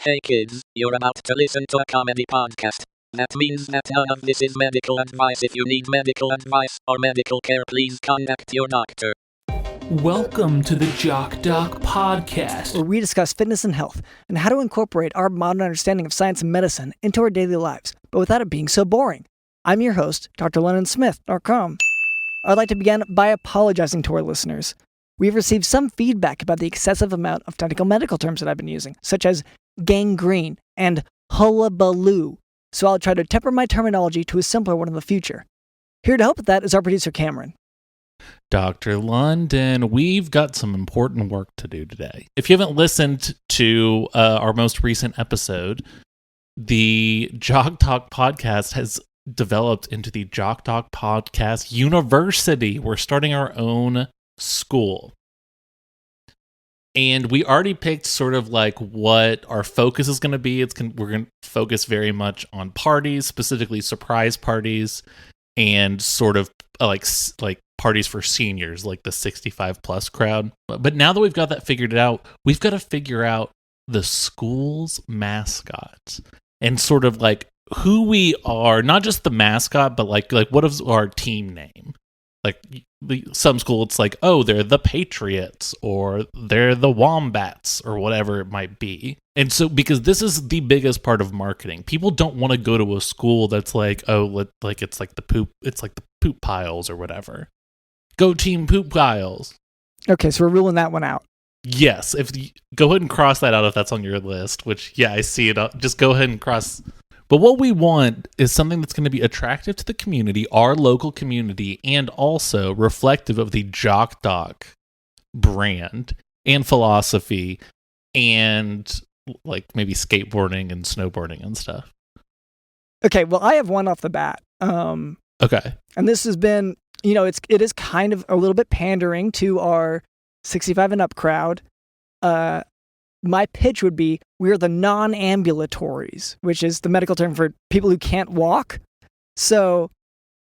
Hey kids, you're about to listen to a comedy podcast. That means that none of this is medical advice. If you need medical advice or medical care, please contact your doctor. Welcome to the Jock Doc Podcast, where we discuss fitness and health and how to incorporate our modern understanding of science and medicine into our daily lives, but without it being so boring. I'm your host, Dr. LennonSmith.com. I'd like to begin by apologizing to our listeners. We've received some feedback about the excessive amount of technical medical terms that I've been using, such as gangrene and hullabaloo, so I'll try to temper my terminology to a simpler one in the future. Here to help with that is our producer, Cameron. Dr. London, we've got some important work to do today. If you haven't listened to our most recent episode, the Jock Talk podcast has developed into the Jock Talk Podcast University. We're starting our own school. And we already picked sort of like what our focus is going to be. We're going to focus very much on parties, specifically surprise parties, and sort of like parties for seniors, like the 65 plus crowd. But now that we've got that figured out, we've got to figure out the school's mascot and sort of like who we are, not just the mascot, but like what is our team name? Like some school, it's like, oh, they're the Patriots or they're the Wombats or whatever it might be. And so, because this is the biggest part of marketing, people don't want to go to a school that's like, oh, it's like the poop piles or whatever. Go team poop piles. Okay, so we're ruling that one out. Yes, go ahead and cross that out if that's on your list. Which, yeah, I see it. Just go ahead and cross. But what we want is something that's going to be attractive to the community, our local community, and also reflective of the Jock Doc brand and philosophy and like maybe skateboarding and snowboarding and stuff. Okay, well, I have one off the bat. Okay. And this has been, it is kind of a little bit pandering to our 65 and up crowd. My pitch would be, we're the non-ambulatories, which is the medical term for people who can't walk. So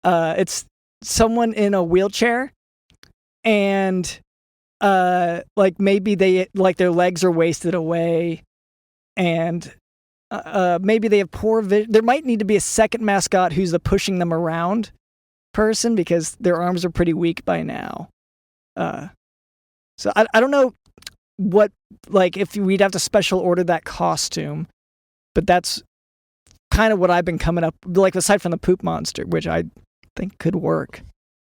it's someone in a wheelchair and like maybe their legs are wasted away and maybe they have poor vision. There might need to be a second mascot who's the pushing them around person because their arms are pretty weak by now. So I don't know what, like, if we'd have to special order that costume, but that's kind of what I've been coming up, like, aside from the poop monster, which I think could work.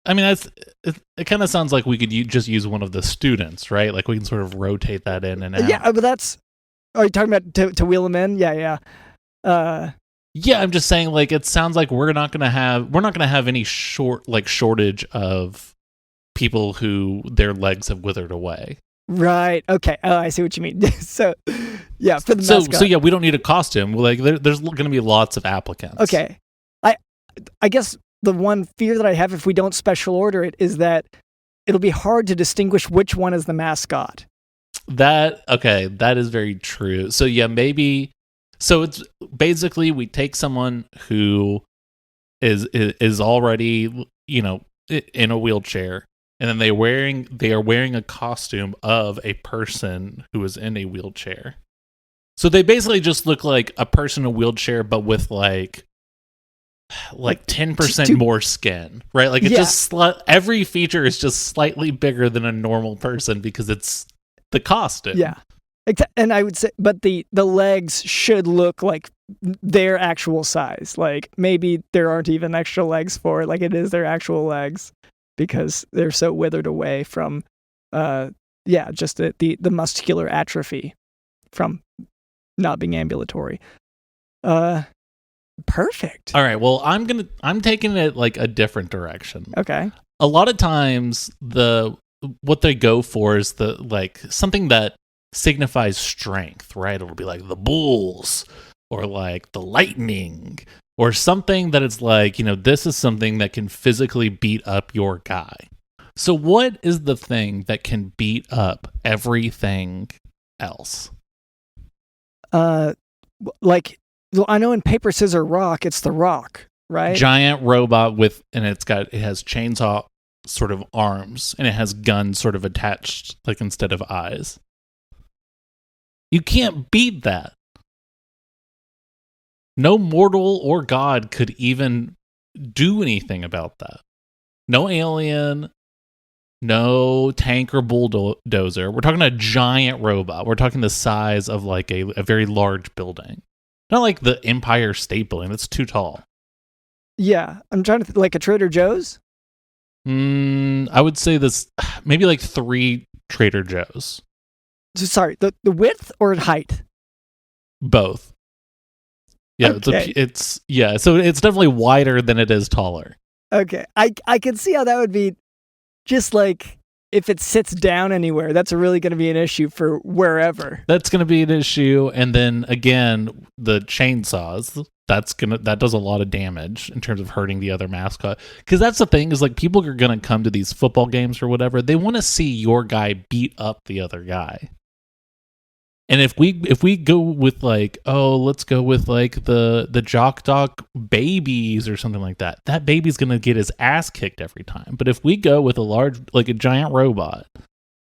I mean, it kind of sounds like we could just use one of the students, right? Like, we can sort of rotate that in and out. Yeah, but are you talking about to wheel them in? Yeah. Yeah, I'm just saying, like, it sounds like we're not gonna have any shortage of people who their legs have withered away. Right. Okay. Oh, I see what you mean. So, yeah, for the mascot. So yeah, we don't need a costume. Like, there's going to be lots of applicants. Okay. I guess the one fear that I have if we don't special order it is that it'll be hard to distinguish which one is the mascot. That is very true. So yeah, maybe. So it's basically we take someone who is already, in a wheelchair. And then they are wearing a costume of a person who is in a wheelchair. So they basically just look like a person in a wheelchair, but with like 10% more skin, right? Like every feature is just slightly bigger than a normal person because it's the costume. Yeah, and I would say, but the legs should look like their actual size. Like maybe there aren't even extra legs for it. Like it is their actual legs. Because they're so withered away from, just the muscular atrophy from not being ambulatory. Perfect. All right. Well, I'm taking it like a different direction. Okay. A lot of times what they go for is something that signifies strength, right? It'll be like the bulls or like the lightning. Or something that it's like, this is something that can physically beat up your guy. So what is the thing that can beat up everything else? I know in Paper, Scissors, Rock, it's the Rock, right? Giant robot and it has chainsaw sort of arms and it has guns sort of attached, like instead of eyes. You can't beat that. No mortal or god could even do anything about that. No alien, no tank or bulldozer. We're talking a giant robot. We're talking the size of like a very large building. Not like the Empire State Building. That's too tall. Yeah, I'm trying to like a Trader Joe's. I would say this maybe like 3 Trader Joe's. Sorry, the width or height? Both. Yeah, okay. So it's definitely wider than it is taller. Okay, I can see how that would be. Just like if it sits down anywhere, that's really going to be an issue for wherever. That's going to be an issue, and then again, the chainsaws. That does a lot of damage in terms of hurting the other mascot. Because that's the thing is like people are going to come to these football games or whatever. They want to see your guy beat up the other guy. And if we go with like, oh, let's go with like the Jock babies or something like that, that baby's gonna get his ass kicked every time. But if we go with a giant robot,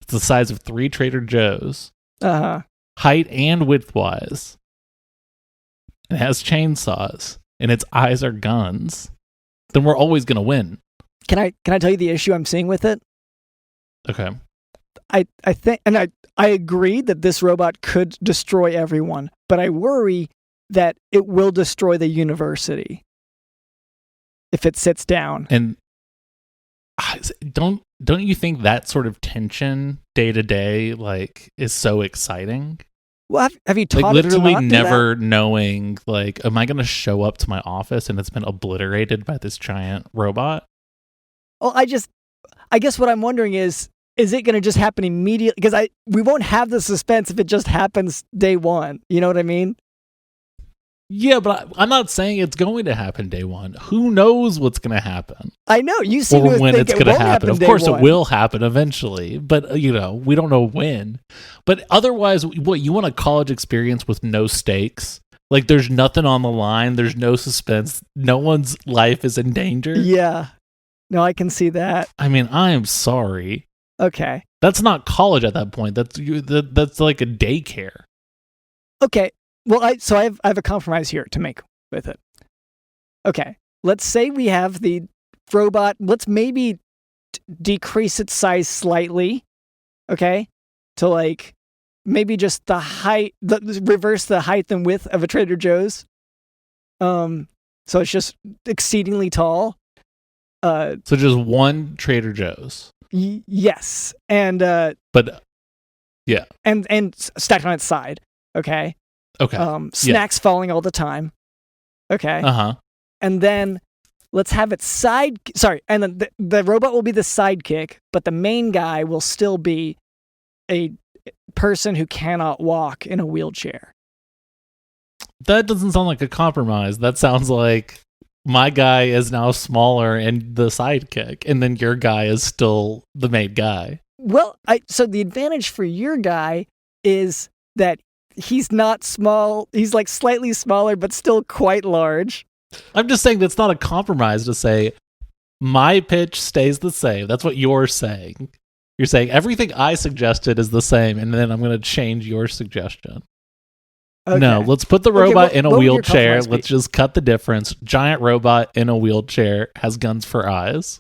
it's the size of 3 Trader Joe's, height and width wise, it has chainsaws, and its eyes are guns, then we're always gonna win. Can I tell you the issue I'm seeing with it? Okay. I think, and I agree that this robot could destroy everyone, but I worry that it will destroy the university if it sits down. And don't you think that sort of tension day to day like is so exciting? Well, have you taught like literally it to not never knowing like, am I going to show up to my office and it's been obliterated by this giant robot? Well, I guess what I'm wondering is it going to just happen immediately? Because we won't have the suspense if it just happens day one. You know what I mean? Yeah, but I'm not saying it's going to happen day one. Who knows what's going to happen? I know you seem or to when think it's it going to won't happen. Of day course, one. it will happen eventually, but we don't know when. But otherwise, what you want a college experience with no stakes? Like, there's nothing on the line. There's no suspense. No one's life is in danger. Yeah, no, I can see that. I mean, I am sorry. Okay. That's not college at that point. That's like a daycare. Okay. Well, I have a compromise here to make with it. Okay. Let's say we have the robot. Let's maybe decrease its size slightly. Okay. To like maybe just the height, reverse the height and width of a Trader Joe's. So it's just exceedingly tall. So just one Trader Joe's. Yes, and but yeah, and stacked on its side. Okay. Snacks falling all the time. Okay. And then let's have it and then the robot will be the sidekick, but the main guy will still be a person who cannot walk in a wheelchair. That doesn't sound like a compromise. That sounds like my guy is now smaller and the sidekick, and then your guy is still the main guy. Well, so the advantage for your guy is that he's not small. He's like slightly smaller, but still quite large. I'm just saying that's not a compromise to say my pitch stays the same. That's what you're saying. You're saying everything I suggested is the same, and then I'm going to change your suggestion. Okay. No, let's put the robot in a wheelchair. Let's just cut the difference. Giant robot in a wheelchair has guns for eyes.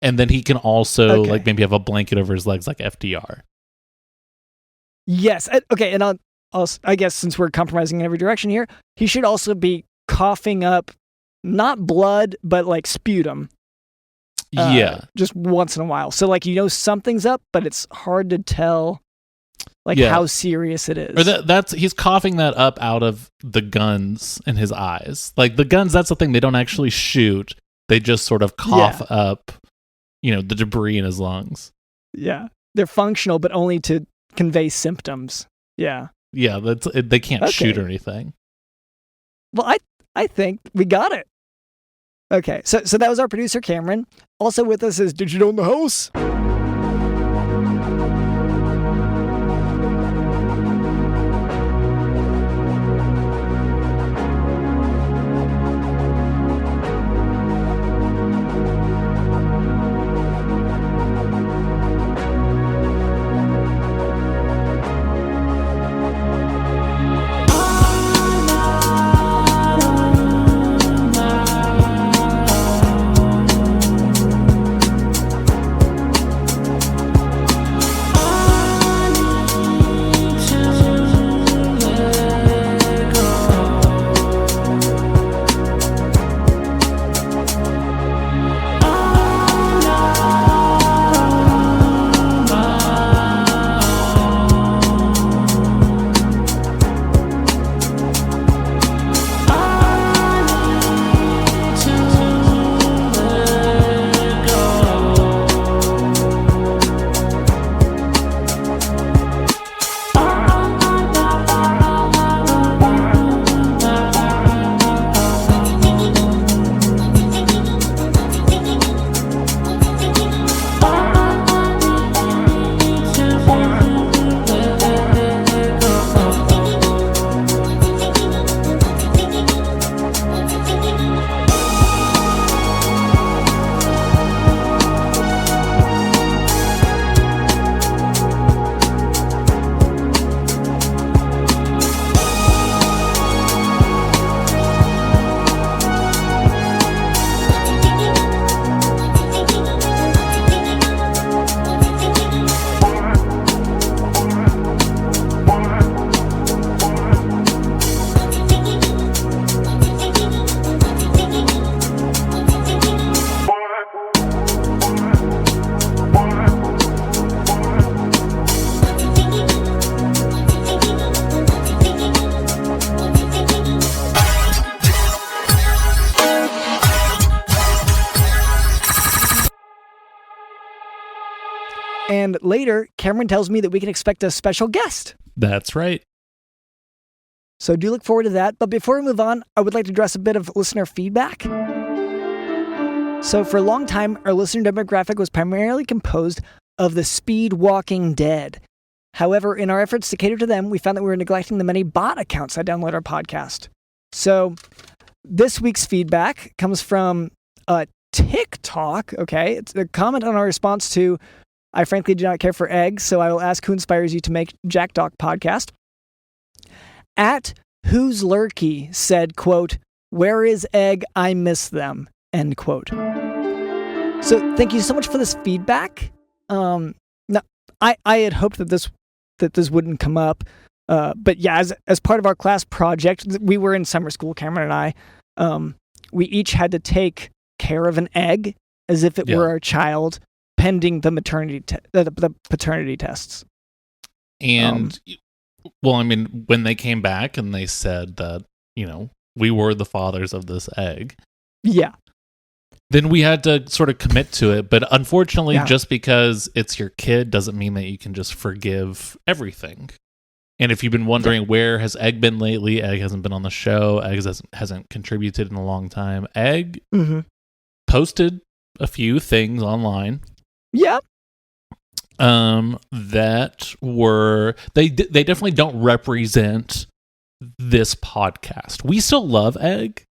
And then he can also like maybe have a blanket over his legs like FDR. Yes. Okay. And I guess since we're compromising in every direction here, he should also be coughing up not blood, but like sputum. Just once in a while. So like, something's up, but it's hard to tell how serious it is. Or he's coughing that up out of the guns in his eyes. Like the guns, that's the thing. They don't actually shoot. They just sort of cough up, the debris in his lungs. Yeah. They're functional, but only to convey symptoms. Yeah. Yeah. They can't shoot or anything. Well, I think we got it. Okay. So that was our producer, Cameron. Also with us is Digital in the House. And later, Cameron tells me that we can expect a special guest. That's right. So do look forward to that. But before we move on, I would like to address a bit of listener feedback. So for a long time, our listener demographic was primarily composed of the Speed Walking Dead. However, in our efforts to cater to them, we found that we were neglecting the many bot accounts that download our podcast. So this week's feedback comes from TikTok, okay? It's a comment on our response to, I frankly do not care for eggs, so I will ask who inspires you to make Jack Doc podcast. At Who's Lurky said, quote, "Where is egg? I miss them," end quote. So thank you so much for this feedback. Now, I had hoped that this wouldn't come up. But yeah, as part of our class project, we were in summer school, Cameron and I. We each had to take care of an egg as if it were our child, pending the the paternity tests. And well, I mean, when they came back and they said that, we were the fathers of this egg. Yeah. Then we had to sort of commit to it. But unfortunately, just because it's your kid doesn't mean that you can just forgive everything. And if you've been wondering where has Egg been lately, Egg hasn't been on the show. Egg hasn't contributed in a long time. Egg posted a few things online. Yeah. That were they definitely don't represent this podcast. We still love Egg.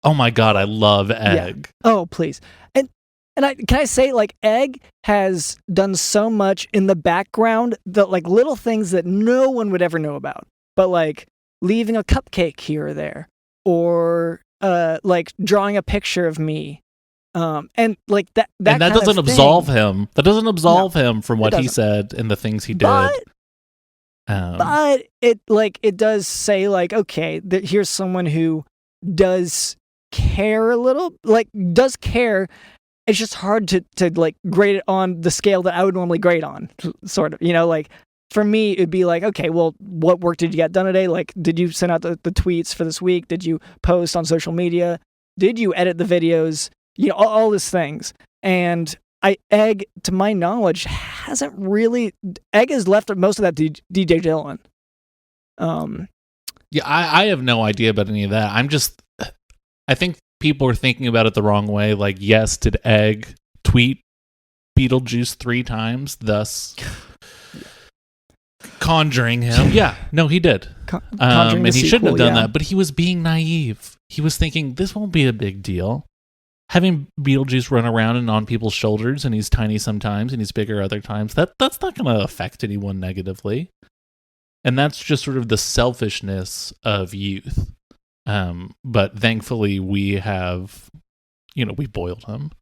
Oh my God, I love Egg. Yeah. Oh, please. And can I say, like, Egg has done so much in the background that, like, little things that no one would ever know about. But, like, leaving a cupcake here or there. Or, like, drawing a picture of me. And, like, that and that doesn't absolve him. That doesn't absolve him from what he said and the things he did. But it does say, like, okay, here's someone who does care a little, like, does care. It's just hard to like grade it on the scale that I would normally grade on, sort of, like for me, it'd be like, okay, well, what work did you get done today? Like, did you send out the tweets for this week? Did you post on social media? Did you edit the videos? All these things. And Egg, to my knowledge, hasn't really, Egg has left most of that to DJ Dylan. Yeah, I have no idea about any of that. I think people are thinking about it the wrong way. Like, yes, did Egg tweet Beetlejuice 3 times, thus conjuring him? Yeah, no, he did. And he shouldn't have done that, but he was being naive. He was thinking, this won't be a big deal. Having Beetlejuice run around and on people's shoulders, and he's tiny sometimes and he's bigger other times, that's not going to affect anyone negatively. And that's just sort of the selfishness of youth. But thankfully we have, we boiled him.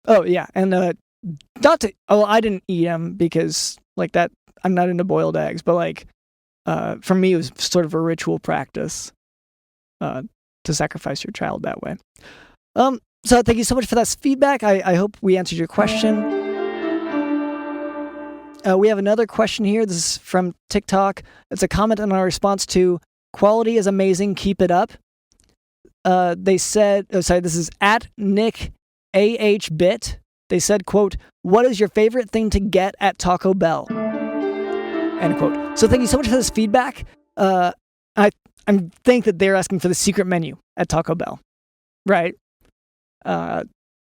Oh yeah. And, I didn't eat them because like that, I'm not into boiled eggs, but like, for me, it was sort of a ritual practice, to sacrifice your child that way. So thank you so much for that feedback. I hope we answered your question. We have another question here. This is from TikTok. It's a comment on our response to "Quality is amazing, keep it up." They said, this is at Nick AH They said, quote, "What is your favorite thing to get at Taco Bell?" End quote. So thank you so much for this feedback. I think that they're asking for the secret menu at Taco Bell, right?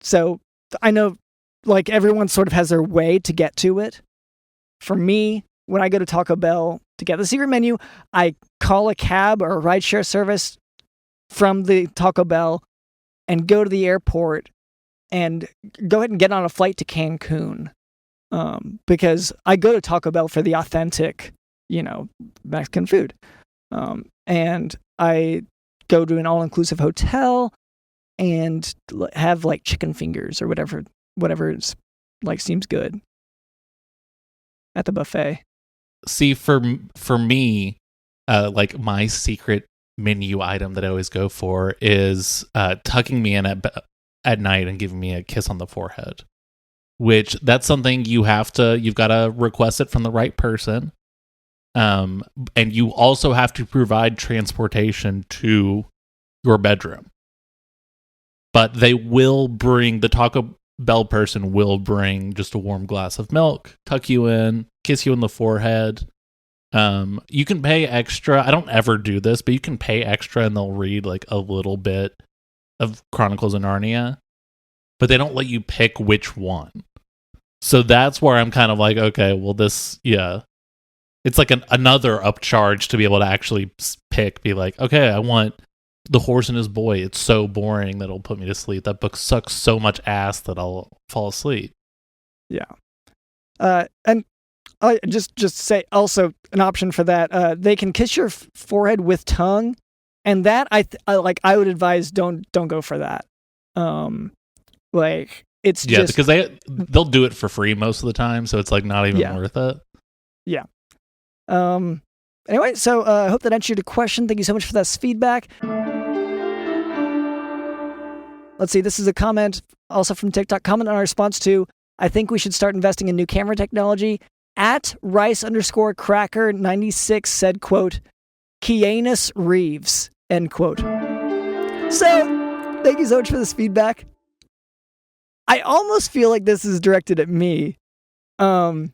So I know, like, everyone sort of has their way to get to it. For me, when I go to Taco Bell to get the secret menu, I call a cab or a rideshare service from the Taco Bell and go to the airport and go ahead and get on a flight to Cancun. Because I go to Taco Bell for the authentic, Mexican food. And I go to an all-inclusive hotel and have like chicken fingers or whatever is like seems good at the buffet. See, for me, like my secret menu item that I always go for is tucking me in at night and giving me a kiss on the forehead. Which that's something you've got to request it from the right person. And you also have to provide transportation to your bedroom. But they will bring the Taco bell person will bring just a warm glass of milk, tuck you in, kiss you on the forehead. You can pay extra. I don't ever do this, but you can pay extra and they'll read like a little bit of Chronicles of Narnia, but they don't let you pick which one. So that's where I'm kind of like, okay, well it's like another upcharge to be able to actually be like, okay, I want The Horse and His Boy. It's so boring that it'll put me to sleep. That book sucks so much ass that I'll fall asleep. Yeah. And I just say also an option for that. They can kiss your forehead with tongue, and that I would advise don't go for that. Like it's just because they'll do it for free most of the time, so it's like not even worth it. Yeah. Anyway, so I hope that answered your question. Thank you so much for that feedback. Let's see. This is a comment also from TikTok. Comment on our response to, I think we should start investing in new camera technology. At Rice_Cracker96 said, quote, Keanu Reeves, end quote. So, thank you so much for this feedback. I almost feel like this is directed at me. So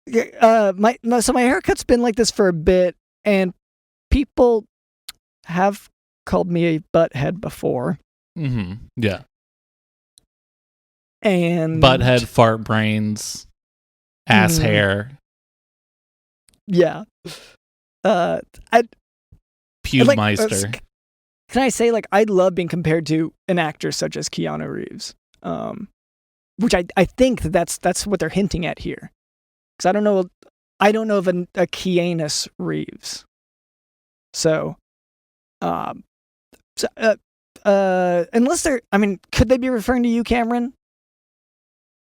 my haircut's been like this for a bit, and people have called me a butthead before. Mm-hmm. Yeah. And butthead, fart brains, ass hair. Yeah. Pewmeister. Can I say, like, I love being compared to an actor such as Keanu Reeves, which I think that's what they're hinting at here. Because I don't know of a Keanu Reeves. So, unless they're, I mean, could they be referring to you, Cameron?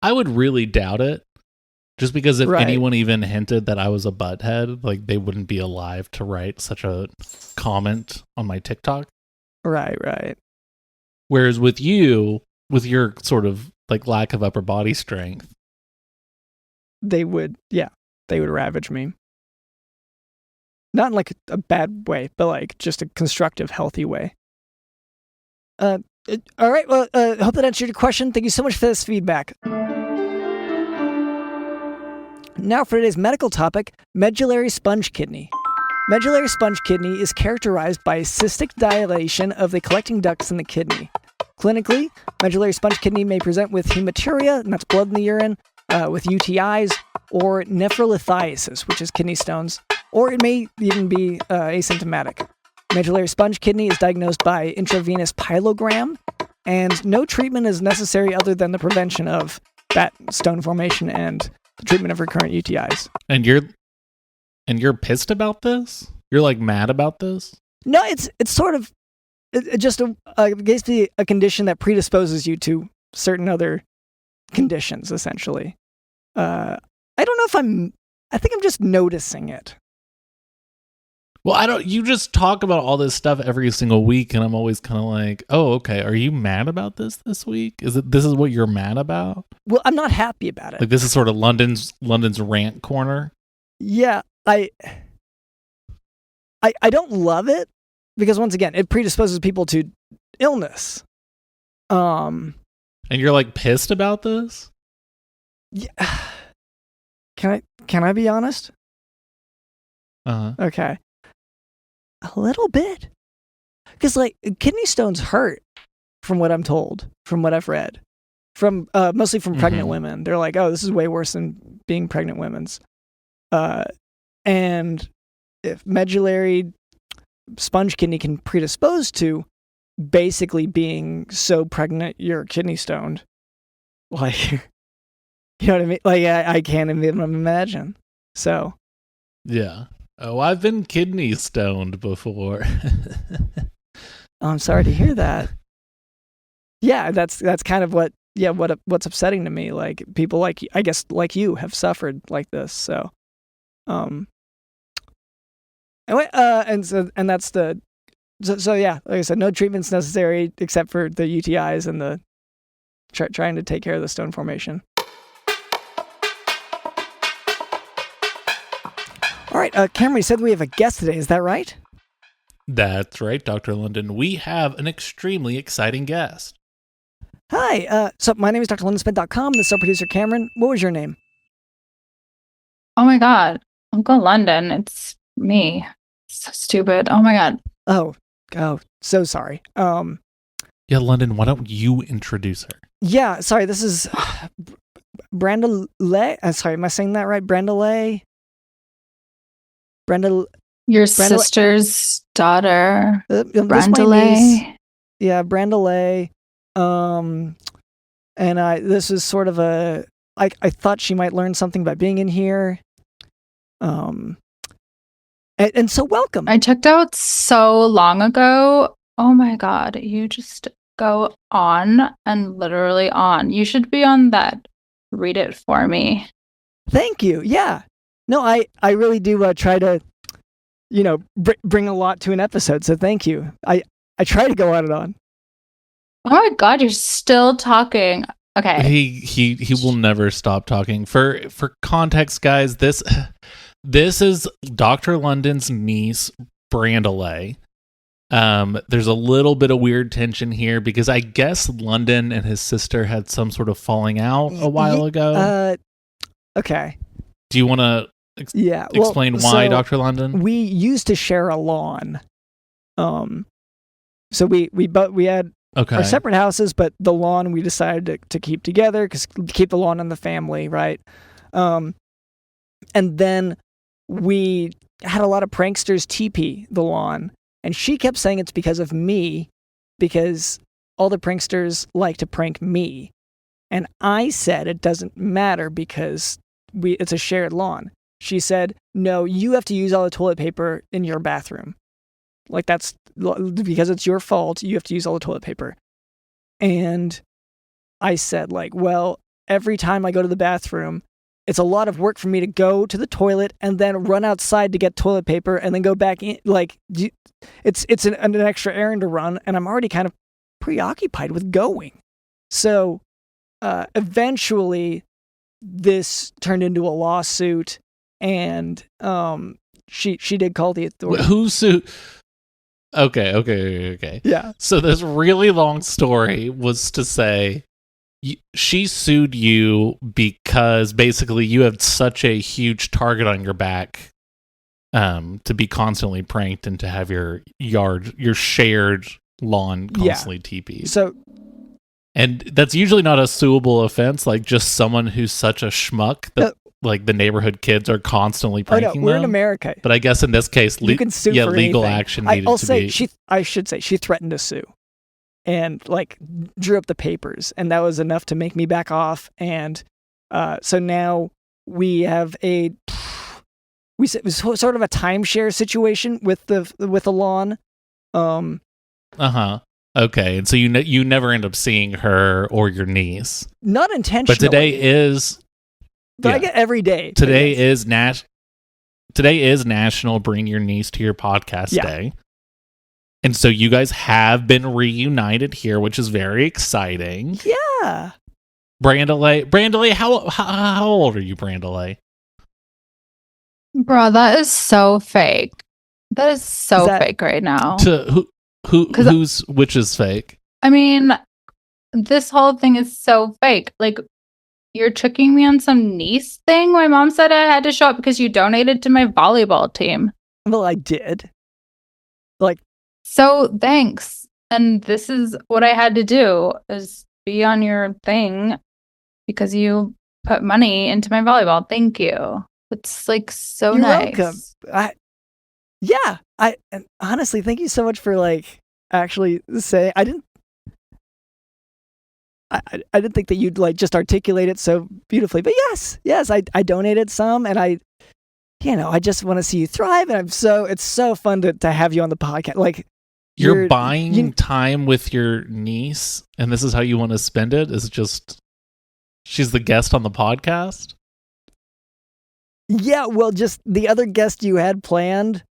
I would really doubt it. Just because if anyone even hinted that I was a butthead, like, they wouldn't be alive to write such a comment on my TikTok. Right. Whereas with you, with your sort of like lack of upper body strength, they would ravage me. Not in like a bad way, but like just a constructive, healthy way. All right. Well, hope that answered your question. Thank you so much for this feedback. Now for today's medical topic, medullary sponge kidney. Medullary sponge kidney is characterized by cystic dilation of the collecting ducts in the kidney. Clinically, medullary sponge kidney may present with hematuria, and that's blood in the urine, with UTIs, or nephrolithiasis, which is kidney stones, or it may even be asymptomatic. Medullary sponge kidney is diagnosed by intravenous pyelogram, and no treatment is necessary other than the prevention of that stone formation and the treatment of recurrent UTIs. And you're pissed about this? You're like mad about this? No, it's sort of just basically a condition that predisposes you to certain other conditions, essentially. I don't know if I think I'm just noticing it. Well, you just talk about all this stuff every single week, and I'm always kind of like, oh, okay, are you mad about this week? This is what you're mad about? Well, I'm not happy about it. Like, this is sort of London's rant corner? Yeah, I don't love it, because once again, it predisposes people to illness. And you're like pissed about this? Yeah. Can I be honest? Uh-huh. Okay. A little bit. Because, like, kidney stones hurt, from what I'm told, from what I've read. From mostly from pregnant women. They're like, oh, this is way worse than being pregnant women's. And if medullary sponge kidney can predispose to basically being so pregnant you're kidney stoned, like, you know what I mean? Like, I can't even imagine. So. Yeah. Oh, I've been kidney stoned before. Oh, I'm sorry to hear that. Yeah, that's kind of what's upsetting to me. Like, people like, I guess, like you have suffered like this. So, anyway, and that's the, so yeah, like I said, no treatment's necessary except for the UTIs and the trying to take care of the stone formation. All right, Cameron, you said we have a guest today. Is that right? That's right, Dr. London. We have an extremely exciting guest. Hi. So my name is drlondonspent.com. This is our producer, Cameron. What was your name? Oh my God. Uncle London. It's me. So stupid. Oh my God. Oh, so sorry. Yeah, London, why don't you introduce her? Yeah, sorry. This is Brandyleigh. Sorry, am I saying that right? Brandyleigh. Your sister's daughter. This is my Brandyleigh. niece. Yeah, Brandyleigh. And this is sort of I thought she might learn something by being in here. And so welcome. I checked out so long ago. Oh my God. You just go on and literally on. You should be on that. Read it for me. Thank you. Yeah. No, I really do try to, bring a lot to an episode. So thank you. I try to go on and on. Oh my God, you're still talking. Okay. He will never stop talking. For context, guys, this is Dr. London's niece, Brandyleigh. There's a little bit of weird tension here because I guess London and his sister had some sort of falling out a while ago. Okay. Do you want to explain why, Dr. London? We used to share a lawn. So we had our separate houses, but the lawn we decided to keep together because keep the lawn in the family, right? And then we had a lot of pranksters TP the lawn, and she kept saying it's because of me, because all the pranksters like to prank me, and I said it doesn't matter because it's a shared lawn. She said, no, you have to use all the toilet paper in your bathroom. Like, that's because it's your fault. You have to use all the toilet paper. And I said, well, every time I go to the bathroom, it's a lot of work for me to go to the toilet and then run outside to get toilet paper and then go back in. It's an extra errand to run, and I'm already kind of preoccupied with going. So eventually, this turned into a lawsuit, and she did call the authorities. Who sued? Okay. Yeah. So this really long story was to say she sued you because basically you have such a huge target on your back to be constantly pranked and to have your shared lawn constantly TP'd. So, and that's usually not a suable offense, like just someone who's such a schmuck that like the neighborhood kids are constantly pranking them. We're in America. But I guess in this case, you can sue for legal anything. action needed to be. I should say she threatened to sue, and drew up the papers, and that was enough to make me back off. And so now we have it was sort of a timeshare situation with the lawn. Okay, and so you never end up seeing her or your niece. Not intentionally. But today is. I get every day. Today is National Bring Your Niece to Your Podcast Day. And so you guys have been reunited here, which is very exciting. Yeah. Brandyleigh, how old are you, Brandyleigh? Bro, that is so fake. That is so fake right now. To which is fake? I mean, this whole thing is so fake. You're tricking me on some niece thing? My mom said I had to show up because you donated to my volleyball team. Well, I did. So thanks. And this is what I had to do, is be on your thing because you put money into my volleyball. Thank you. It's so You're nice. Welcome. And honestly, thank you so much for actually saying. I didn't think that you'd just articulate it so beautifully, but yes, I donated some, and I just want to see you thrive, and it's so fun to have you on the podcast. You're buying time with your niece, and this is how you want to spend it? Is just she's the guest on the podcast? Yeah, well, just the other guest you had planned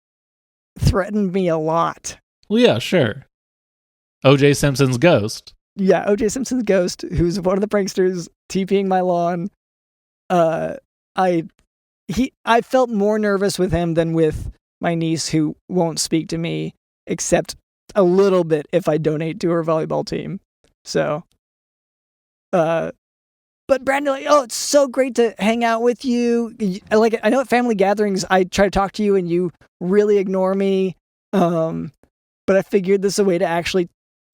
threatened me a lot. Well, yeah, sure. O.J. Simpson's ghost. Yeah, O.J. Simpson's ghost, who's one of the pranksters TPing my lawn. I felt more nervous with him than with my niece, who won't speak to me except a little bit if I donate to her volleyball team. So But Brandon, like, oh, it's so great to hang out with you. Like, I know at family gatherings, I try to talk to you and you really ignore me. But I figured this is a way to actually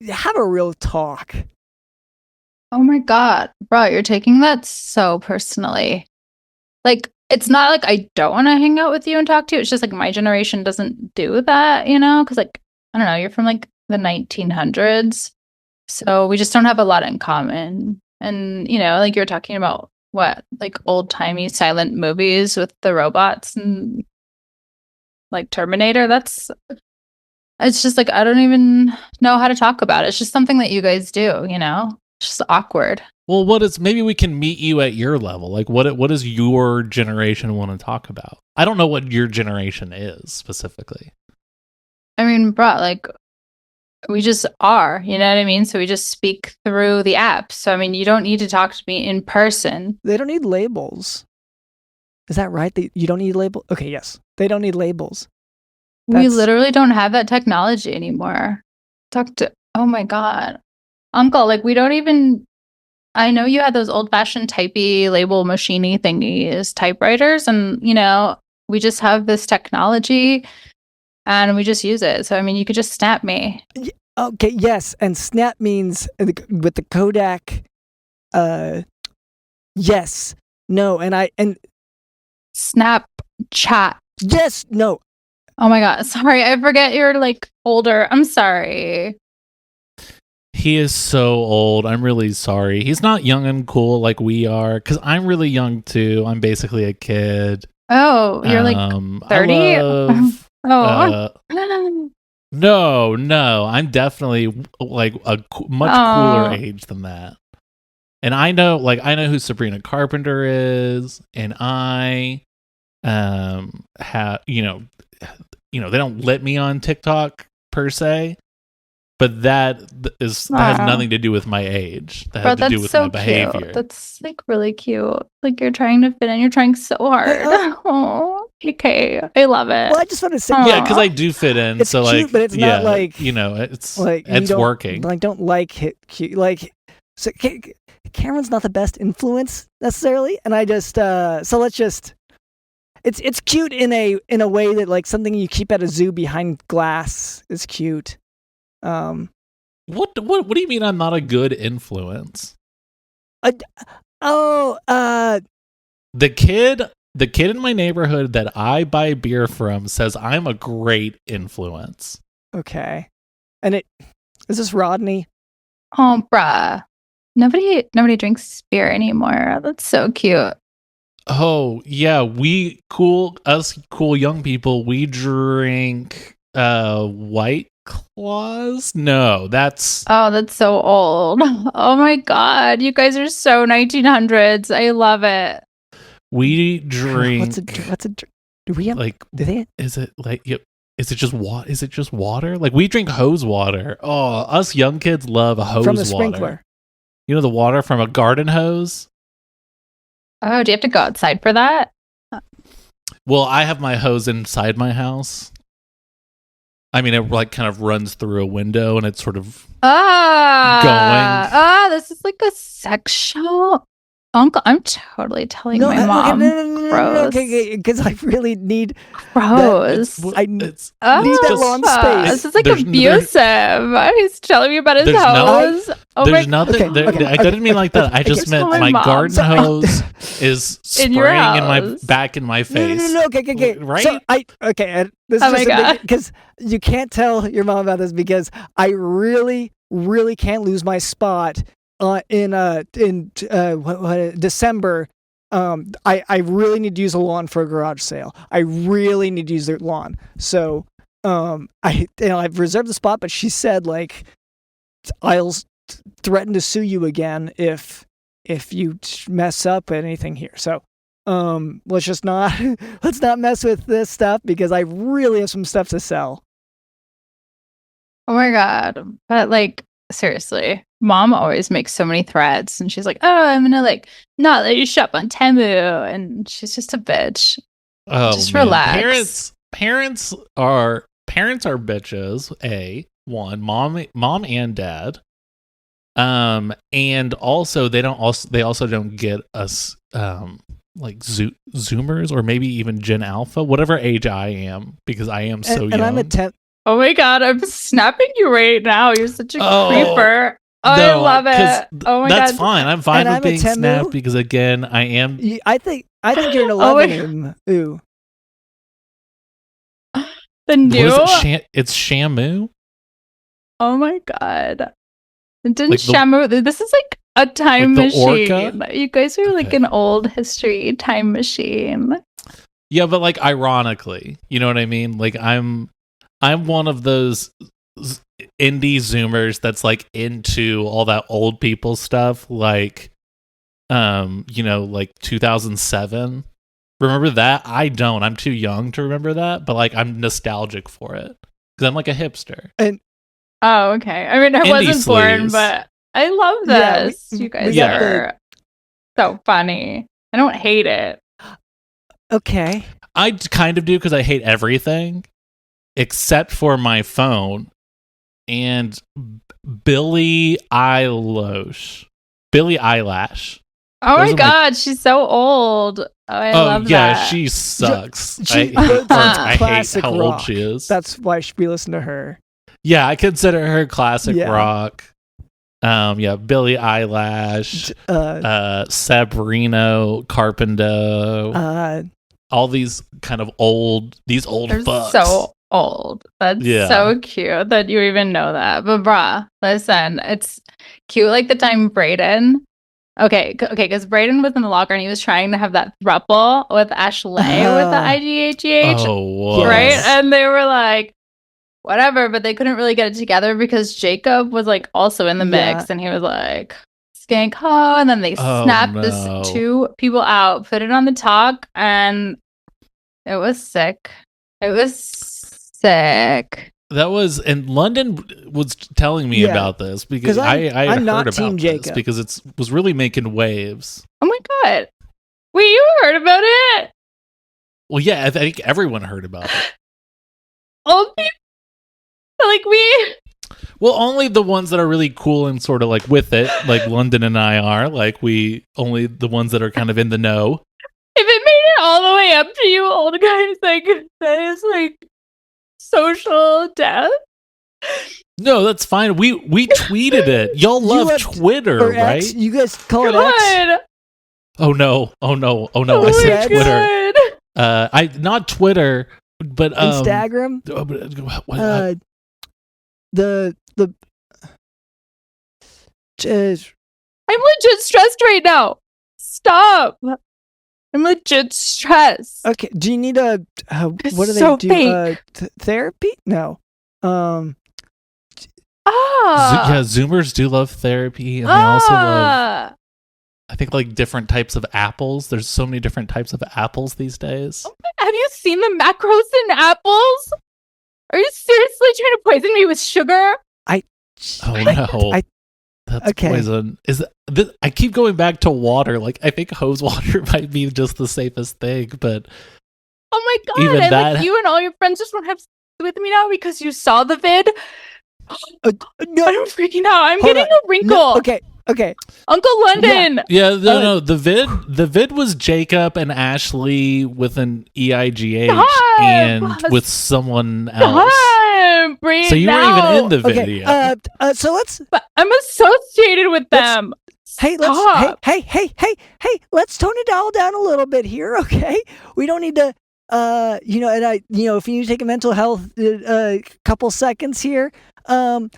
have a real talk. Oh my God, bro, you're taking that so personally. Like, it's not like I don't want to hang out with you and talk to you. It's just like my generation doesn't do that, you know? Because, like, I don't know, you're from like the 1900s. So we just don't have a lot in common. And, you know, like you're talking about what, like old timey silent movies with the robots and like Terminator. It's just like, I don't even know how to talk about it. It's just something that you guys do, you know? It's just awkward. Well, maybe we can meet you at your level. Like, what does your generation want to talk about? I don't know what your generation is specifically. I mean, bro, like, we just are, you know what I mean? So we just speak through the app. So, I mean, you don't need to talk to me in person. They don't need labels. Is that right? You don't need labels? Okay, yes. They don't need labels. We literally don't have that technology anymore. Oh my God. Uncle, like we don't even, I know you had those old fashioned typey label machiney thingies, typewriters, and you know, we just have this technology and we just use it. So, I mean, you could just snap me. Okay, yes. And snap means with the Kodak, yes, no. And Snapchat. Yes, no. Oh my God. Sorry. I forget you're like older. I'm sorry. He is so old. I'm really sorry. He's not young and cool like we are, because I'm really young too. I'm basically a kid. Oh, you're like 30? No. I'm definitely like a much cooler age than that. And I know who Sabrina Carpenter is, and I have, you know, they don't let me on TikTok per se, but that has nothing to do with my age. That has to do with my behavior. Cute. That's like really cute. Like you're trying to fit in. You're trying so hard. Oh, okay. I love it. Well, I just want to say, yeah, because I do fit in. It's so cute, like, but it's not like, you know, it's like it's working. Like, don't like it cute. Like, so Cameron's not the best influence necessarily, and I just so let's just. It's cute in a way that like something you keep at a zoo behind glass is cute. What do you mean I'm not a good influence? The kid in my neighborhood that I buy beer from says I'm a great influence. Okay. And is this Rodney? Oh, bruh. Nobody drinks beer anymore. That's so cute. Oh, yeah, us cool young people, we drink White Claws? No, that's... Oh, that's so old. Oh my God, you guys are so 1900s. I love it. We drink... What's a do we have... Like, do they... Is it like... Yep. Is it just water? Like, we drink hose water. Oh, us young kids love hose water. From a sprinkler. You know, the water from a garden hose? Oh, do you have to go outside for that? Well, I have my hose inside my house. I mean, it like kind of runs through a window and it's sort of going. This is like a sex show. Uncle, I'm totally telling my mom. No, because I really need gross. I need that lawn space. This is like abusive. He's telling me about his hose. There's nothing. I didn't mean like that. I just meant my garden hose is spraying in my face. No. Okay. Right? So this is just because you can't tell your mom about this because I really, really can't lose my spot. In December, I really need to use a lawn for a garage sale. I really need to use their lawn. So, I've reserved the spot, but she said like, I'll threaten to sue you again if you mess up anything here. So, let's not mess with this stuff because I really have some stuff to sell. Oh my God. But like, seriously, Mom always makes so many threats and she's like, oh, I'm gonna like not let you shop on Temu, and she's just a bitch. Just relax. Parents are bitches. One, mom and dad. And also they also don't get us like Zoomers or maybe even Gen Alpha, whatever age I am, because I am so young. And I'm a 10. Oh my god, I'm snapping you right now. You're such a creeper. Oh, no, I love it. Oh my god. That's fine. I'm fine with being Temu. snapped because again, I am. I think you're an 11. Ooh. The new. What is it? It's Shamu. Oh my god. Didn't Like Shamu? This is like a time like machine. Orca? You guys are like an old history time machine. Yeah, but like ironically, you know what I mean? Like I'm one of those indie Zoomers that's like into all that old people stuff, like like 2007. Remember that? I don't. I'm too young to remember that, but like I'm nostalgic for it because I'm like a hipster. And oh, okay. I mean, I wasn't born, but I love this. You guys are so funny. I don't hate it. Okay. I kind of do because I hate everything except for my phone and Billie Eilish. Oh my god, she's so old. Oh, I love that. She sucks. She I hate how rock. old she is. That's why we listen to her. Yeah, I consider her classic rock. Billie Eilish, Sabrina Carpenter, all these kind of old fucks. So old. That's so cute that you even know that. But brah, listen, it's cute like the time Brayden. Okay, because Brayden was in the locker and he was trying to have that throuple with Ashley with the IGHGH. Oh, right? And they were like, whatever, but they couldn't really get it together because Jacob was like also in the mix and he was like, skank ho, and then they snapped this two people out, put it on the talk, and it was sick. It was sick. That was, and London was telling me about this because I heard about this because it was really making waves. Oh my god! Wait, you heard about it? Well, yeah, I think everyone heard about it. Old people, like we. Well, only the ones that are really cool and sort of like with it, like London and I are. Like only the ones that are kind of in the know. If it made it all the way up to you, old guys, like that is like social death. No, that's fine. We tweeted it. Y'all love Twitter, right? X? You guys call it X? Oh no! I said Twitter. Not Twitter, but Instagram. I'm legit stressed right now. Stop. I'm legit stressed. Okay. Do you need what do they do? Therapy? No. Zoomers do love therapy, and they also love, I think, like different types of apples. There's so many different types of apples these days. Have you seen the macros in apples? Are you seriously trying to poison me with sugar? That's poison. I keep going back to water. Like, I think hose water might be just the safest thing, but oh my god! And like you and all your friends just won't have sex with me now because you saw the vid. No, I'm freaking out. I'm getting a wrinkle. No, okay. Uncle London. Yeah. No. The vid was Jacob and Ashley with an EIGH and with someone else. Breathe so you now. weren't even in the video. So let's. But I'm associated with them. Hey, let's tone it all down a little bit here, okay? We don't need to. If you need to take a mental health couple seconds here. So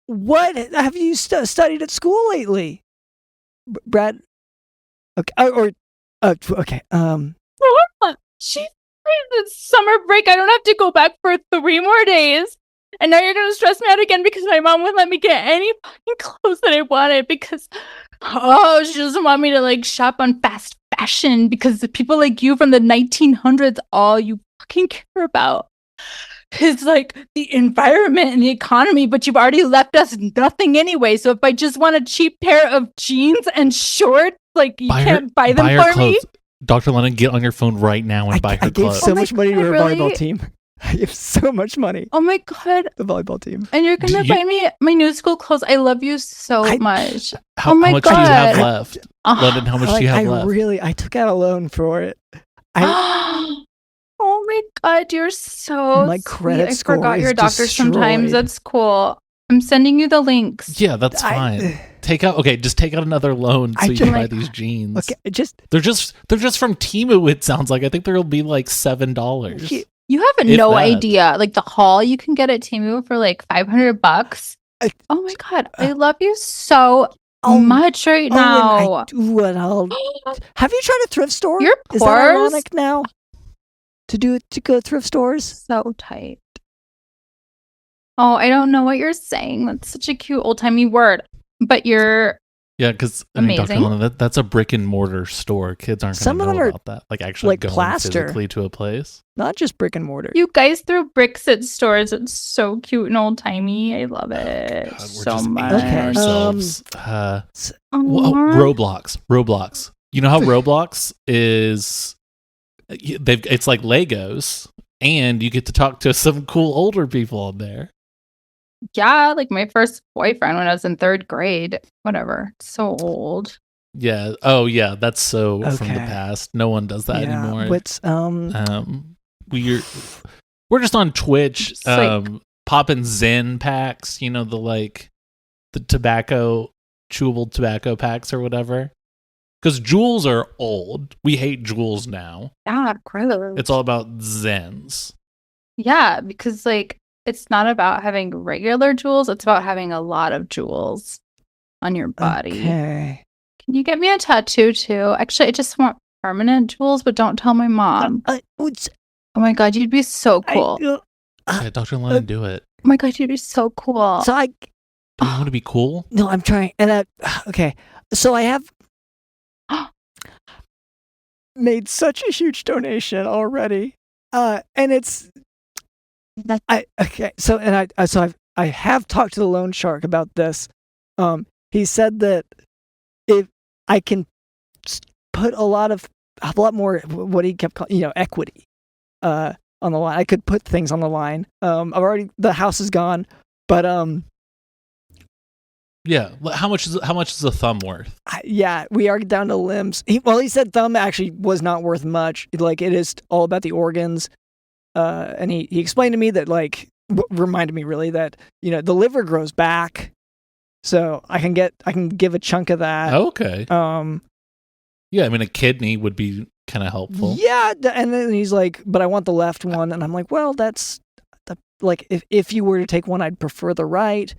what have you studied at school lately, Brad? Okay, okay. She's summer break. I don't have to go back for 3 more days, and now you're gonna stress me out again because my mom wouldn't let me get any fucking clothes that I wanted because she doesn't want me to like shop on fast fashion because the people like you from the 1900s, all you fucking care about is like the environment and the economy, but you've already left us nothing anyway. So if I just want a cheap pair of jeans and shorts, like you can't buy them for me. Dr. Lennon, get on your phone right now and buy her clothes. I gave so much money to her volleyball team. I have so much money. Oh my God. The volleyball team. And you're going to buy me my new school clothes. I love you so much. How oh my much God. do you have left? London, how much do you have left? I took out a loan for it. Oh my God, you're so my credit sweet. score I forgot is your doctor destroyed. sometimes. That's cool. I'm sending you the links. Yeah, that's fine. Just take out another loan so you can buy these jeans. Okay, they're just from Temu, it sounds like. I think there'll be like $7. You have no idea. Like the haul you can get at Temu for like $500. Oh my God, I love you so much right now. Have you tried a thrift store? Your pores? Is that ironic now? To go thrift stores? So tight. Oh, I don't know what you're saying. That's such a cute old-timey word. But you're because Dr. London, that's a brick and mortar store. Kids aren't going to know about that. Like actually going physically to a place. Not just brick and mortar. You guys throw bricks at stores. It's so cute and old-timey. I love it so much. Okay. Roblox. You know how Roblox is? It's like Legos, and you get to talk to some cool older people on there. Yeah, like my first boyfriend when I was in 3rd grade. Whatever. It's so old. Yeah. Oh, yeah. That's so from the past. No one does that anymore. What's we're just on Twitch, popping Zen packs. You know the chewable tobacco packs or whatever. Because jewels are old. We hate jewels now. Yeah, gross. It's all about Zens. Yeah, because it's not about having regular jewels. It's about having a lot of jewels on your body. Okay. Can you get me a tattoo too? Actually, I just want permanent jewels, but don't tell my mom. Oh my God, you'd be so cool. Yeah, Dr. London, do it. Oh my God, you'd be so cool. So do you want to be cool? No, I'm trying. And okay. So I have made such a huge donation already. And it's I have talked to the loan shark about this. He said that if I can put a lot more what he kept calling, equity on the line. I could put things on the line. The house is gone, but yeah. How much is a thumb worth? We are down to limbs. He said thumb actually was not worth much. Like it is all about the organs. And he explained to me that reminded me really that the liver grows back, so I can give a chunk of that. Okay. Yeah, I mean a kidney would be kind of helpful. Yeah, and then he's like, but I want the left one, and I'm like, well, that's if you were to take one, I'd prefer the right.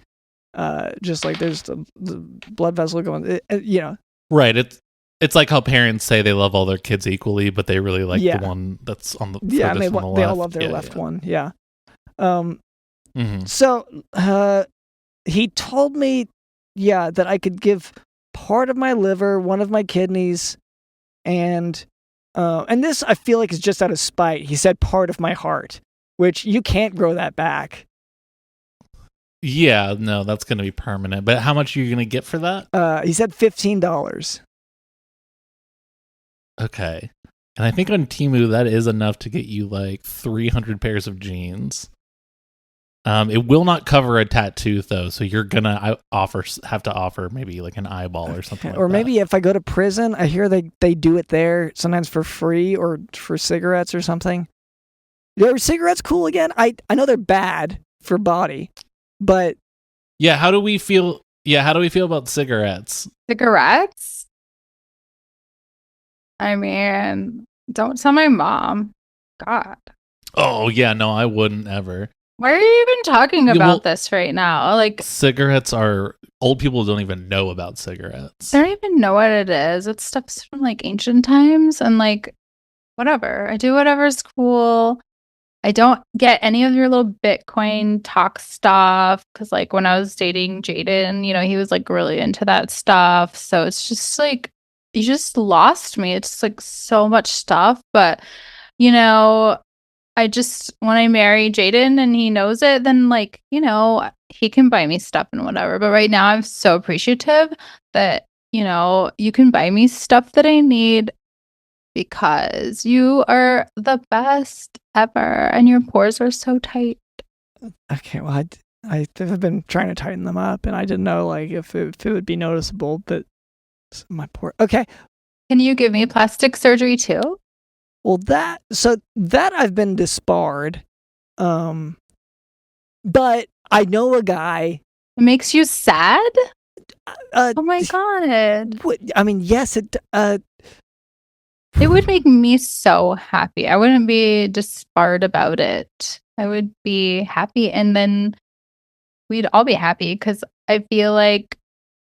Just like there's the blood vessel going, Right. It's like how parents say they love all their kids equally, but they really like the one that's on the they on the left. all love their left one. Yeah. Mm-hmm. So he told me, that I could give part of my liver, one of my kidneys, and this I feel like is just out of spite. He said part of my heart, which you can't grow that back. Yeah, no, that's going to be permanent. But how much are you going to get for that? He said $15. Okay. And I think on Temu, that is enough to get you 300 pairs of jeans. It will not cover a tattoo, though, so you're going to have to offer maybe an eyeball or something like that. Or maybe if I go to prison, I hear they do it there sometimes for free or for cigarettes or something. Are cigarettes cool again? I know they're bad for body, but... Yeah, how do we feel about cigarettes? Cigarettes? I mean, don't tell my mom. God. Oh, yeah, no, I wouldn't ever. Why are you even talking about this right now? Cigarettes are... Old people don't even know about cigarettes. They don't even know what it is. It's stuff from ancient times and whatever. I do whatever's cool. I don't get any of your little Bitcoin talk stuff because when I was dating Jaden, he was really into that stuff. So it's just you just lost me. It's so much stuff. But, I just, when I marry Jaden and he knows it, then he can buy me stuff and whatever. But right now I'm so appreciative that, you can buy me stuff that I need because you are the best ever and your pores are so tight. Okay, well, I've been trying to tighten them up, and I didn't know like if it would be noticeable, but my pore. Okay, Can you give me plastic surgery too? well that I've been disbarred, but I know a guy. It makes you sad? Oh my god. I mean, yes, it. It would make me so happy. I wouldn't be disbarred about it. I would be happy, and then we'd all be happy because I feel like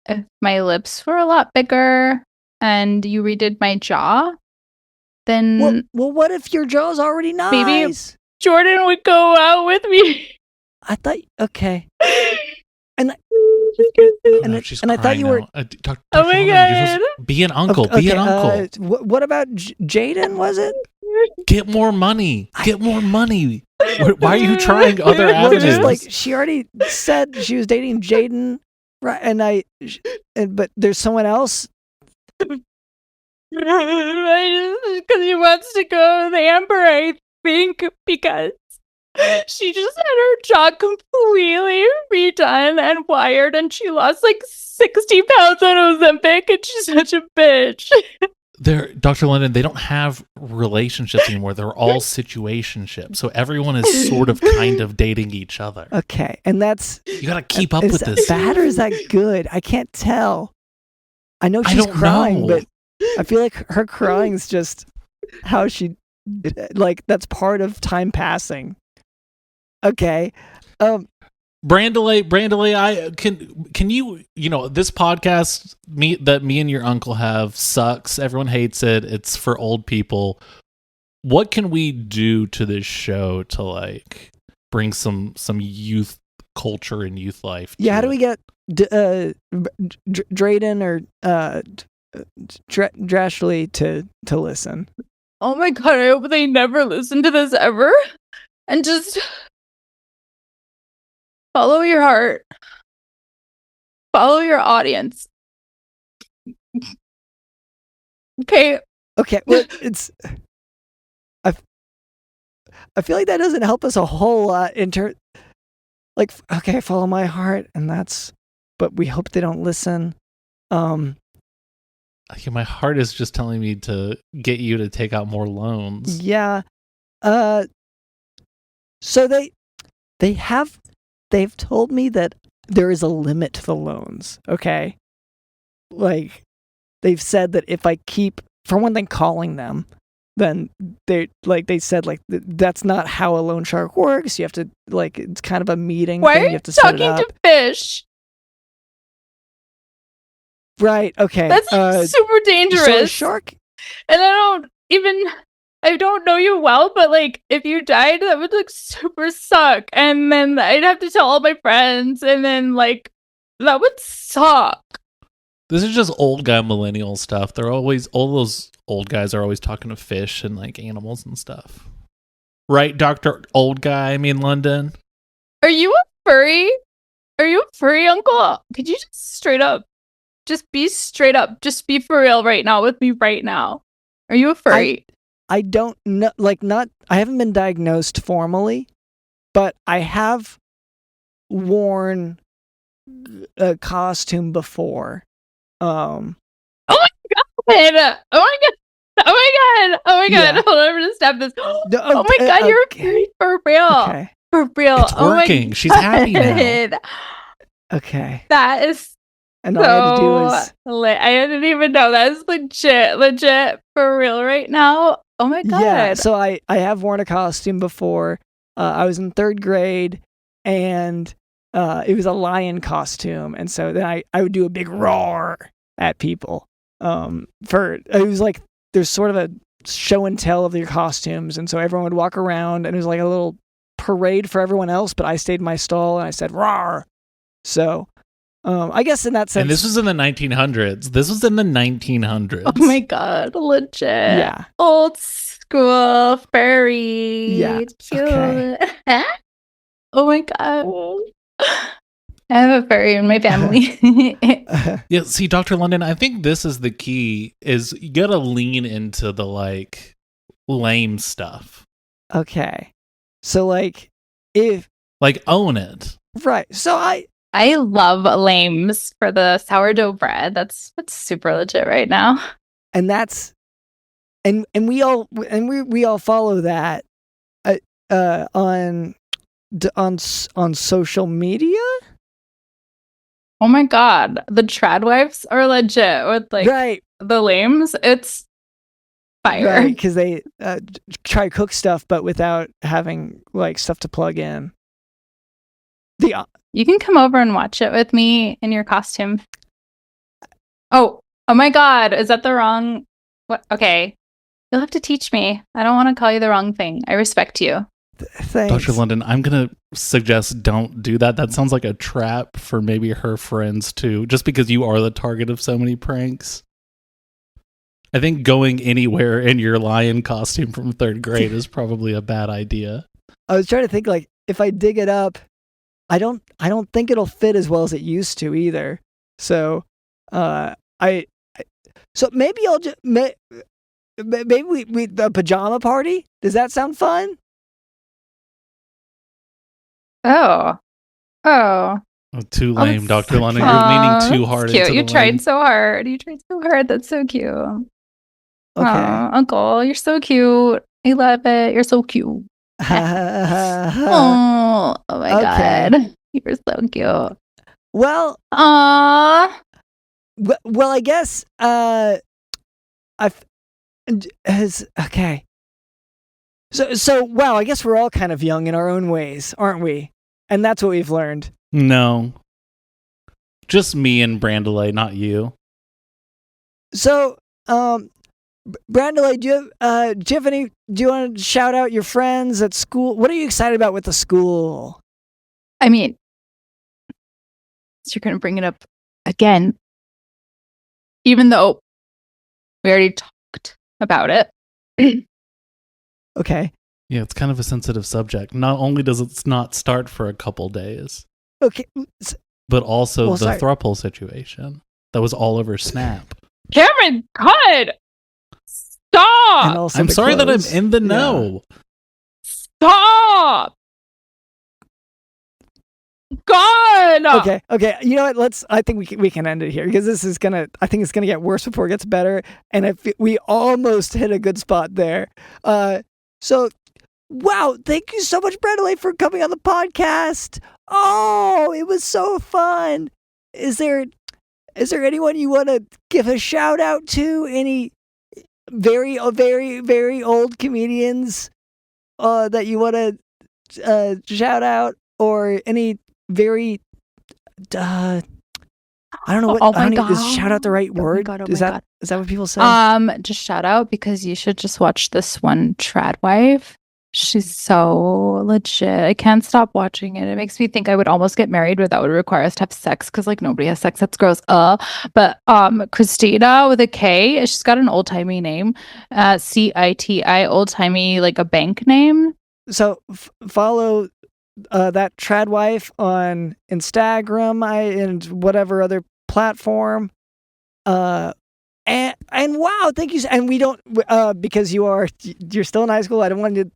if my lips were a lot bigger and you redid my jaw, then well, what if your jaw's already nice? maybe Jordan would go out with me. I thought okay, and I thought you were. Oh my god! Be an uncle. Be an uncle. What about Jaden? Was it? Get more money. Get more money. Why are you trying other Well, avenues? just like she already said, she was dating Jaden, right? But there's someone else. Because he wants to go to the Amber, I think, because she just had her jaw completely redone and wired, and she lost like 60 pounds on Ozempic, and she's such a bitch. Dr. London, they don't have relationships anymore. They're all situationships. So everyone is sort of kind of dating each other. Okay, and that's you got to keep up with this. Is that bad or is that good? I can't tell. I know she's crying, but I feel like her crying is just how she like that's part of time passing. Okay. Brandyleigh, I can you this podcast that me and your uncle have sucks. Everyone hates it. It's for old people. What can we do to this show to like bring some youth culture and youth life? Yeah, how do we get Drayden or Drashley to listen? Oh my god, I hope they never listen to this ever. And just follow your heart. Follow your audience. Okay. Okay, well, I feel like that doesn't help us a whole lot like, okay, follow my heart, but we hope they don't listen. My heart is just telling me to get you to take out more loans. Yeah. So they've told me that there is a limit to the loans. Okay. Like they've said that if I keep, for one thing, calling them, then they said like that's not how a loan shark works. You have to like it's kind of a meeting. Why thing. are You have to talking set it up. to fish? Right. Okay. That's super dangerous. So a shark. And I don't know you well, but like if you died, that would like super suck. And then I'd have to tell all my friends, and then like that would suck. This is just old guy millennial stuff. All those old guys are always talking to fish and like animals and stuff. Right, Dr. Old Guy, London? Are you a furry? Are you a furry, uncle? Could you just be straight up, just be for real right now with me right now? Are you a furry? I don't know, I haven't been diagnosed formally, but I have worn a costume before. Oh my god! Oh my god! Oh my god! Oh my god! Yeah. Hold on, I'm gonna stop this. Oh my god, you're a furry for real. Okay. For real. It's working. She's happy now. Okay. That is and all I had to do was I didn't even know. That's legit for real right now. Oh my god. Yeah, so I have worn a costume before. I was in 3rd grade, and it was a lion costume, and so then I would do a big roar at people. It was like there's sort of a show and tell of your costumes, and so everyone would walk around, and it was like a little parade for everyone else, but I stayed in my stall and I said roar. So I guess in that sense. And this was in the 1900s. Oh my god, legit. Yeah. Old school furry. Yeah. Cute. Okay. Oh my god. I have a furry in my family. Yeah, see, Dr. London, I think this is the key, is you gotta lean into the, like, lame stuff. Okay. So, like, if... Like, own it. Right. So I love lames for the sourdough bread. That's super legit right now. And that's... And we all follow that on social media. Oh my god, the tradwives are legit with like right. the lames. It's fire, right? Because they try to cook stuff, but without having like stuff to plug in. You can come over and watch it with me in your costume. Oh my god, is that the wrong? What? Okay, you'll have to teach me. I don't want to call you the wrong thing. I respect you. Thanks. Dr. London, I'm going to suggest don't do that. That sounds like a trap for maybe her friends too, just because you are the target of so many pranks. I think going anywhere in your lion costume from 3rd grade is probably a bad idea. I was trying to think, like, if I dig it up, I don't think it'll fit as well as it used to either. So, so maybe I'll just maybe we the pajama party. Does that sound fun? Oh, too lame, Dr. London. You're leaning too hard cute. into You the tried lame. so hard. That's so cute. Okay. Uncle, you're so cute. I love it. You're so cute. Oh my god. You're so cute. Well, aww. Well, I guess okay. So wow, I guess we're all kind of young in our own ways, aren't we? And that's what we've learned. No. Just me and Brandyleigh, not you. So, Brandyleigh, do you want to shout out your friends at school? What are you excited about with the school? I mean, so you're going to bring it up again, even though we already talked about it. Okay. Yeah, it's kind of a sensitive subject. Not only does it not start for a couple days, okay, but also the throuple situation that was all over Snap. Cameron, God! Stop! I'm sorry that I'm in the know. Stop! God! Okay. You know what? I think we can end it here because this is I think it's gonna get worse before it gets better. And we almost hit a good spot there. So, wow! Thank you so much, Brandyleigh, for coming on the podcast. Oh, it was so fun. Is there anyone you want to give a shout out to? Any very, very, very old comedians that you want to shout out, or any very I don't know what. Oh my God. Is shout out the right word? Is that what people say? Just shout out because you should just watch this one Tradwife. She's so legit. I can't stop watching it. It makes me think I would almost get married, but that would require us to have sex because like nobody has sex. That's gross. But Kristina with a K. She's got an old timey name. Citi, old timey, like a bank name. So follow that Tradwife on Instagram and whatever other platform. And wow, thank you. And we don't because you're still in high school. I don't want to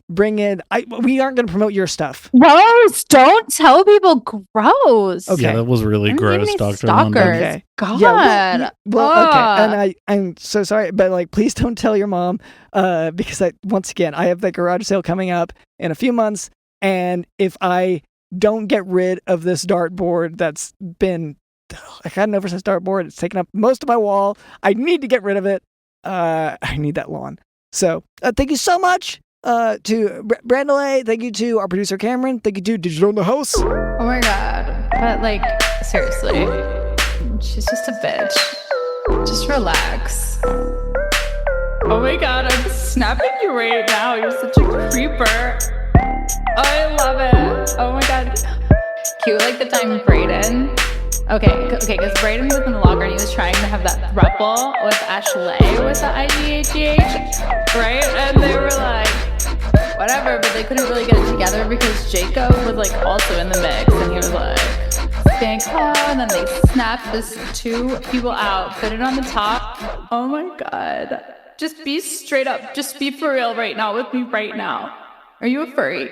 bring in. We aren't going to promote your stuff. Gross! Don't tell people gross. Okay, yeah, that was really gross, Dr. Stalkers. Okay. God. Yeah, well, okay. And I'm so sorry, but like, please don't tell your mom because once again, I have the garage sale coming up in a few months, and if I don't get rid of this dartboard that's been I had an oversized dartboard. It's taken up most of my wall. I need to get rid of it. I need that lawn. So thank you so much to Brandyleigh. Thank you to our producer Cameron. Thank you to Digital in the House. Oh my God. But like, seriously, she's just a bitch. Just relax. Oh my God, I'm snapping you right now. You're such a creeper. I love it. Oh my God. Cute like the time Brayden. Okay, because Brayden was in the locker and he was trying to have that throuple with Ashley with the IDHEH, right? And they were like, whatever, but they couldn't really get it together because Jacob was like also in the mix and he was like, spank, and then they snap this 2 people out, put it on the top. Oh my God. Just be straight up. Just be for real right now with me right now. Are you a furry?